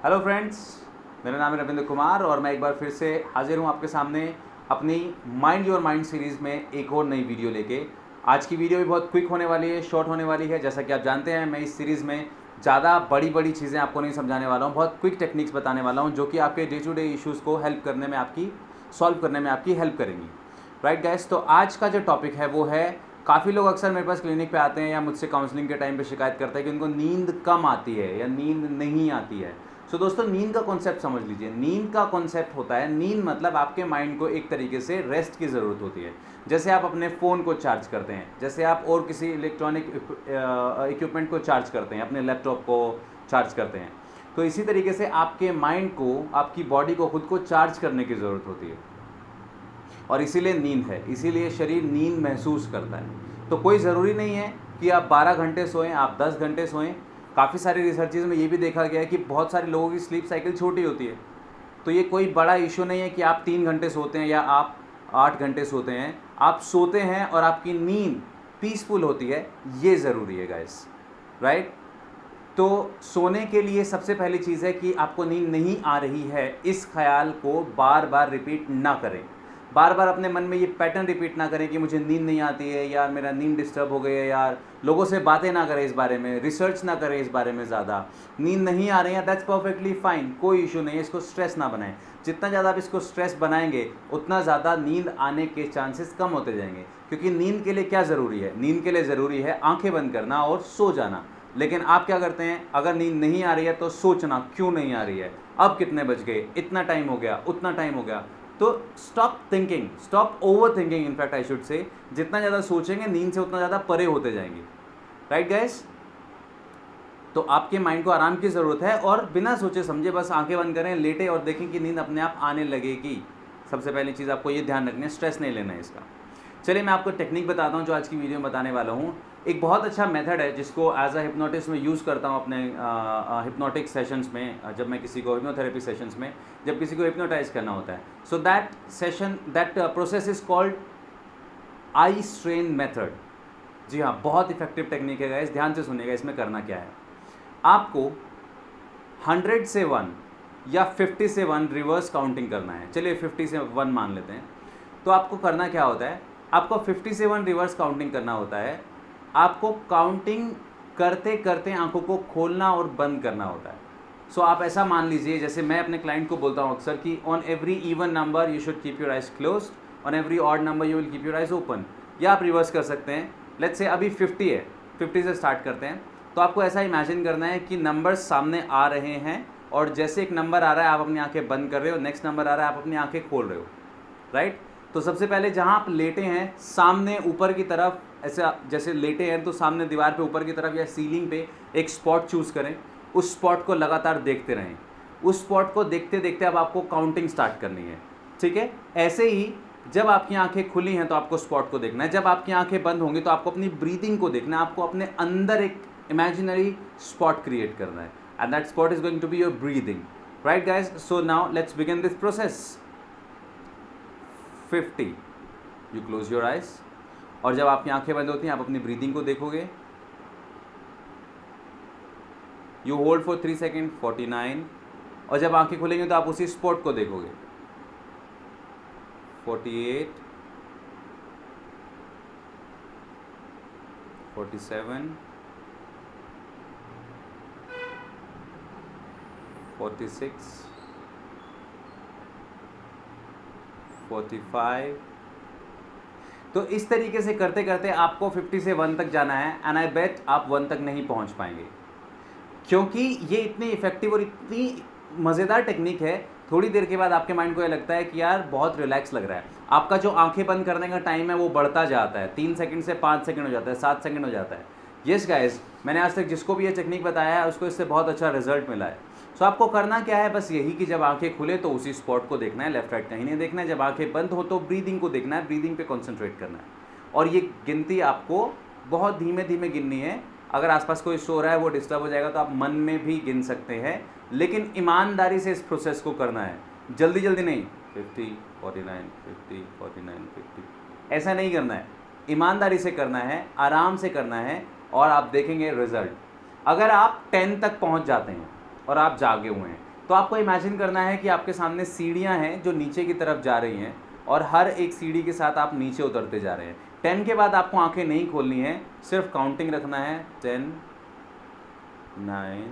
Hello friends, मेरा नाम है रविंद्र कुमार और मैं एक बार फिर से हाजिर हूँ आपके सामने अपनी माइंड योर माइंड सीरीज़ में एक और नई वीडियो लेके। आज की वीडियो भी बहुत क्विक होने वाली है, शॉर्ट होने वाली है। जैसा कि आप जानते हैं, मैं इस सीरीज़ में ज़्यादा बड़ी बड़ी चीज़ें आपको नहीं समझाने वाला हूँ, बहुत क्विक टेक्निक्स बताने वाला हूँ जो कि आपके डे टू डे इश्यूज़ को हेल्प करने में सॉल्व करने में आपकी हेल्प करेंगी। राइट गाइस, तो आज का जो टॉपिक है वो है, काफ़ी लोग अक्सर मेरे पास क्लिनिक पे आते हैं या मुझसे काउंसलिंग के टाइम पे शिकायत करते हैं कि उनको नींद कम आती है या नींद नहीं आती है। सो दोस्तों, नींद का कॉन्सेप्ट समझ लीजिए। नींद का कॉन्सेप्ट होता है, नींद मतलब आपके माइंड को एक तरीके से रेस्ट की ज़रूरत होती है। जैसे आप अपने फ़ोन को चार्ज करते हैं, जैसे आप और किसी इलेक्ट्रॉनिक इक्विपमेंट को चार्ज करते हैं, अपने लैपटॉप को चार्ज करते हैं, तो इसी तरीके से आपके माइंड को, आपकी बॉडी को खुद को चार्ज करने की ज़रूरत होती है। और इसीलिए नींद है, इसीलिए शरीर नींद महसूस करता है। तो कोई ज़रूरी नहीं है कि आप 12 घंटे सोएं, आप 10 घंटे सोएं। काफ़ी सारी रिसर्चेज में ये भी देखा गया है कि बहुत सारे लोगों की स्लीप साइकिल छोटी होती है। तो ये कोई बड़ा इशू नहीं है कि आप 3 घंटे सोते हैं या आप 8 घंटे सोते हैं। आप सोते हैं और आपकी नींद पीसफुल होती है, ये ज़रूरी है गाइस। राइट? तो सोने के लिए सबसे पहली चीज़ है कि आपको नींद नहीं आ रही है, इस ख्याल को बार बार रिपीट ना करें। बार बार अपने मन में ये पैटर्न रिपीट ना करें कि मुझे नींद नहीं आती है यार, मेरा नींद डिस्टर्ब हो गई है यार। लोगों से बातें ना करें इस बारे में, रिसर्च ना करें इस बारे में ज़्यादा। नींद नहीं आ रही है, दैट्स परफेक्टली फाइन, कोई इशू नहीं है। इसको स्ट्रेस ना बनाएं। जितना ज़्यादा आप इसको स्ट्रेस बनाएंगे, उतना ज़्यादा नींद आने के चांसेस कम होते जाएंगे। क्योंकि नींद के लिए क्या ज़रूरी है? नींद के लिए ज़रूरी है आंखें बंद करना और सो जाना। लेकिन आप क्या करते हैं, अगर नींद नहीं आ रही है तो सोचना क्यों नहीं आ रही है, अब कितने बज गए, इतना टाइम हो गया, उतना टाइम हो गया। तो stop thinking, stop over thinking, in fact I should say. जितना ज़्यादा सोचेंगे नींद से, उतना ज़्यादा परे होते जाएंगे। Right guys? तो आपके माइंड को आराम की ज़रूरत है और बिना सोचे समझे बस आंखें बंद करें, लेटे और देखें कि नींद अपने आप आने लगेगी। सबसे पहली चीज़ आपको ये ध्यान रखनी है, स्ट्रेस नहीं लेना है इसका। चलिए मैं आपको टेक्निक बताता हूँ जो आज की वीडियो में बताने वाला हूँ। एक बहुत अच्छा मेथड है जिसको एज अ हिप्नोटिस्ट में यूज़ करता हूँ अपने हिप्नोटिक सेशंस में। जब मैं किसी को हिप्नोथेरेपी सेशंस में जब किसी को हिप्नोटाइज करना होता है, so that process is called eye strain method. जी हाँ, बहुत इफेक्टिव टेक्निक है गाइस, ध्यान से सुनिएगा। इसमें करना क्या है, आपको 100 से 1 या 50 से 1 रिवर्स काउंटिंग करना है। चलिए 50 से 1 मान लेते हैं। तो आपको करना क्या होता है, आपको 50 से 1 रिवर्स काउंटिंग करना होता है। आपको काउंटिंग करते करते आंखों को खोलना और बंद करना होता है। सो आप ऐसा मान लीजिए, जैसे मैं अपने क्लाइंट को बोलता हूँ अक्सर कि on every even number you should keep your eyes closed, on every odd number you will keep your eyes open. या आप रिवर्स कर सकते हैं। लेट्स से अभी 50 है, 50 से स्टार्ट करते हैं। तो आपको ऐसा इमेजिन करना है कि नंबर्स सामने आ रहे हैं और जैसे एक नंबर आ रहा है आप अपनी आंखें बंद कर रहे हो, नेक्स्ट नंबर आ रहा है आप अपनी आंखें खोल रहे हो। राइट? तो सबसे पहले जहाँ आप लेटे हैं, सामने ऊपर की तरफ, ऐसे जैसे लेटे हैं तो सामने दीवार पे ऊपर की तरफ या सीलिंग पे एक स्पॉट चूज़ करें। उस स्पॉट को लगातार देखते रहें। उस स्पॉट को देखते देखते अब आपको काउंटिंग स्टार्ट करनी है। ठीक है? ऐसे ही जब आपकी आंखें खुली हैं तो आपको स्पॉट को देखना है, जब आपकी आंखें बंद होंगी तो आपको अपनी ब्रीदिंग को देखना है। आपको अपने अंदर एक इमेजिनरी स्पॉट क्रिएट करना है and that spot is going to be your breathing. Right guys? So now let's begin this process. 50, you close your eyes. और जब आपकी आंखें बंद होती हैं आप अपनी ब्रीदिंग को देखोगे। You hold for 3 second, 49। और जब आंखें खुलेंगी तो आप उसी स्पॉट को देखोगे। 48, 47, 46, 45। तो इस तरीके से करते करते आपको 50 से 1 तक जाना है एंड आई बेट आप 1 तक नहीं पहुंच पाएंगे, क्योंकि ये इतनी इफेक्टिव और इतनी मज़ेदार टेक्निक है। थोड़ी देर के बाद आपके माइंड को ये लगता है कि यार बहुत रिलैक्स लग रहा है। आपका जो आंखें बंद करने का टाइम है वो बढ़ता जाता है, 3 सेकंड से 5 सेकंड हो जाता है, 7 सेकंड हो जाता है। यस गाइज, मैंने आज तक जिसको भी ये टेक्निक बताया है उसको इससे बहुत अच्छा रिजल्ट मिला है। सो आपको करना क्या है, बस यही कि जब आंखें खुले तो उसी स्पॉट को देखना है, लेफ्ट राइट कहीं नहीं देखना है। जब आंखें बंद हो तो ब्रीदिंग को देखना है, ब्रीदिंग पे कॉन्सेंट्रेट करना है। और ये गिनती आपको बहुत धीमे धीमे गिननी है। अगर आसपास कोई सो रहा है, वो डिस्टर्ब हो जाएगा, तो आप मन में भी गिन सकते हैं, लेकिन ईमानदारी से इस प्रोसेस को करना है, जल्दी जल्दी नहीं। 50, 49, 50, 49, 50 ऐसा नहीं करना है, ईमानदारी से करना है, आराम से करना है और आप देखेंगे रिजल्ट। अगर आप 10 तक पहुंच जाते हैं और आप जागे हुए हैं, तो आपको इमेजिन करना है कि आपके सामने सीढ़ियाँ हैं जो नीचे की तरफ जा रही हैं और हर एक सीढ़ी के साथ आप नीचे उतरते जा रहे हैं। 10 के बाद आपको आंखें नहीं खोलनी है, सिर्फ काउंटिंग रखना है। 10, 9,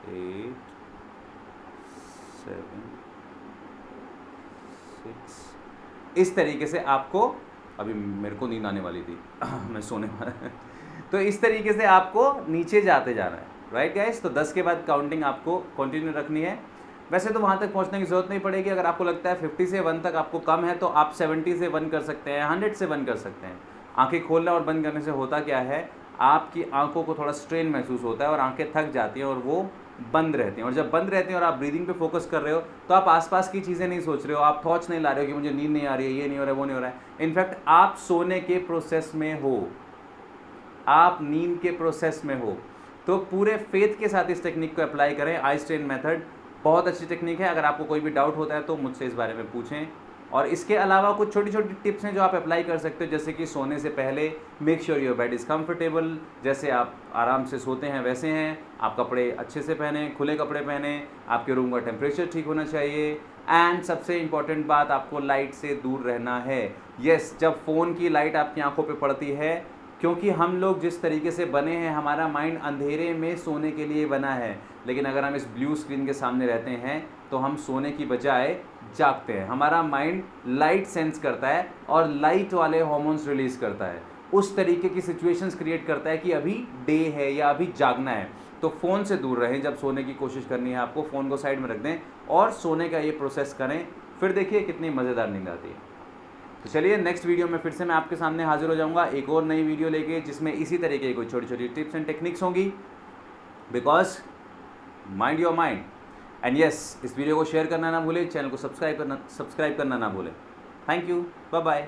8, 7, 6। इस तरीके से आपको, अभी मेरे को नींद आने वाली थी मैं सोने वाला तो इस तरीके से आपको नीचे जाते जाना है, राइट गाइस। तो 10 के बाद काउंटिंग आपको कंटिन्यू रखनी है। वैसे तो वहाँ तक पहुँचने की ज़रूरत नहीं पड़ेगी। अगर आपको लगता है 50 से 1 तक आपको कम है तो आप 70 से 1 कर सकते हैं, 100 से 1 कर सकते हैं। आंखें खोलना और बंद करने से होता क्या है, आपकी आंखों को थोड़ा स्ट्रेन महसूस होता है और आंखें थक जाती हैं और वो बंद रहती हैं। और जब बंद रहती हैं और आप ब्रीदिंग पे फोकस कर रहे हो तो आप आसपास की चीज़ें नहीं सोच रहे हो, आप थॉट्स नहीं ला रहे हो कि मुझे नींद नहीं आ रही है, ये नहीं हो रहा है, वो नहीं हो रहा है। इनफैक्ट आप सोने के प्रोसेस में हो, आप नींद के प्रोसेस में हो। तो पूरे फेथ के साथ इस टेक्निक को अप्लाई करें। आई स्ट्रेन मेथड बहुत अच्छी टेक्निक है। अगर आपको कोई भी डाउट होता है तो मुझसे इस बारे में पूछें। और इसके अलावा कुछ छोटी छोटी टिप्स हैं जो आप अप्लाई कर सकते हो, जैसे कि सोने से पहले make sure your bed is comfortable. जैसे आप आराम से सोते हैं वैसे हैं, आप कपड़े अच्छे से पहने, खुले कपड़े पहने, आपके रूम का टेम्परेचर ठीक होना चाहिए। एंड सबसे इम्पॉर्टेंट बात, आपको लाइट से दूर रहना है। यस, जब फ़ोन की लाइट आपकी आंखों पे पड़ती है, क्योंकि हम लोग जिस तरीके से बने हैं, हमारा माइंड अंधेरे में सोने के लिए बना है। लेकिन अगर हम इस ब्लू स्क्रीन के सामने रहते हैं तो हम सोने की बजाय जागते हैं। हमारा माइंड लाइट सेंस करता है और लाइट वाले हार्मोन्स रिलीज़ करता है, उस तरीके की सिचुएशंस क्रिएट करता है कि अभी डे है या अभी जागना है। तो फ़ोन से दूर रहें। जब सोने की कोशिश करनी है आपको, फ़ोन को साइड में रख दें और सोने का ये प्रोसेस करें, फिर देखिए कितनी मज़ेदार नींद आती है। तो चलिए, नेक्स्ट वीडियो में फिर से मैं आपके सामने हाजिर हो जाऊंगा एक और नई वीडियो लेके, जिसमें इसी तरीके की कोई छोटी छोटी टिप्स एंड टेक्निक्स होंगी। Because mind your mind. And yes, इस वीडियो को शेयर करना ना भूलें, चैनल को सब्सक्राइब करना ना भूलें। Thank you, bye bye.